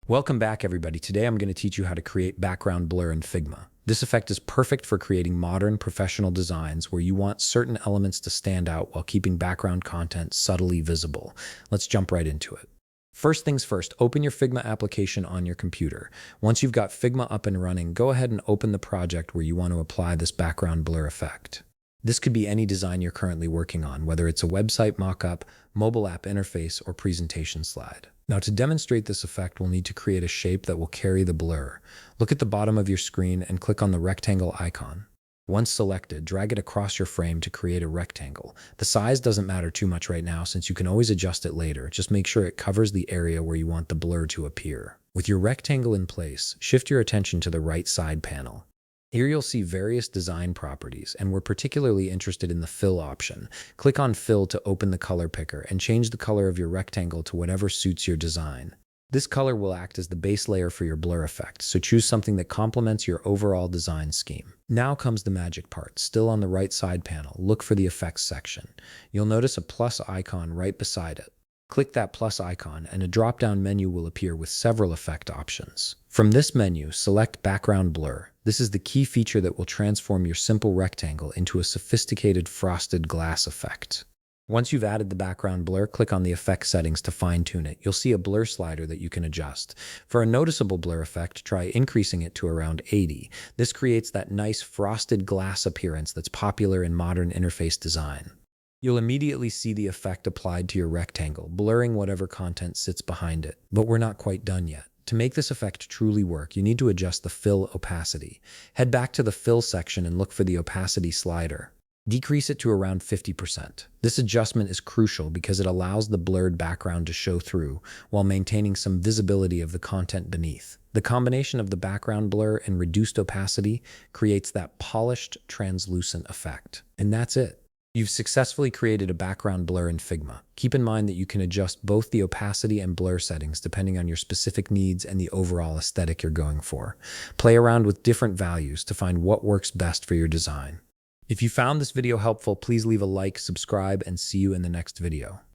Welcome back, everybody. Today I'm going to teach you how to create background blur in Figma. This effect is perfect for creating modern professional designs where you want certain elements to stand out while keeping background content subtly visible. Let's jump right into it. First things first, open your Figma application on your computer. Once you've got Figma up and running, go ahead and open the project where you want to apply this background blur effect. This could be any design you're currently working on, whether it's a website mockup, mobile app interface, or presentation slide. Now, to demonstrate this effect, we'll need to create a shape that will carry the blur. Look at the bottom of your screen and click on the rectangle icon. Once selected, drag it across your frame to create a rectangle. The size doesn't matter too much right now since you can always adjust it later. Just make sure it covers the area where you want the blur to appear. With your rectangle in place, shift your attention to the right side panel. Here you'll see various design properties, and we're particularly interested in the fill option. Click on Fill to open the color picker and change the color of your rectangle to whatever suits your design. This color will act as the base layer for your blur effect, so choose something that complements your overall design scheme. Now comes the magic part. Still on the right side panel, look for the Effects section. You'll notice a plus icon right beside it. Click that plus icon and a drop-down menu will appear with several effect options. From this menu, select Background Blur. This is the key feature that will transform your simple rectangle into a sophisticated frosted glass effect. Once you've added the background blur, click on the effect settings to fine-tune it. You'll see a blur slider that you can adjust. For a noticeable blur effect, try increasing it to around 80. This creates that nice frosted glass appearance that's popular in modern interface design. You'll immediately see the effect applied to your rectangle, blurring whatever content sits behind it. But we're not quite done yet. To make this effect truly work, you need to adjust the fill opacity. Head back to the fill section and look for the opacity slider. Decrease it to around 50%. This adjustment is crucial because it allows the blurred background to show through while maintaining some visibility of the content beneath. The combination of the background blur and reduced opacity creates that polished, translucent effect. And that's it. You've successfully created a background blur in Figma. Keep in mind that you can adjust both the opacity and blur settings depending on your specific needs and the overall aesthetic you're going for. Play around with different values to find what works best for your design. If you found this video helpful, please leave a like, subscribe, and see you in the next video.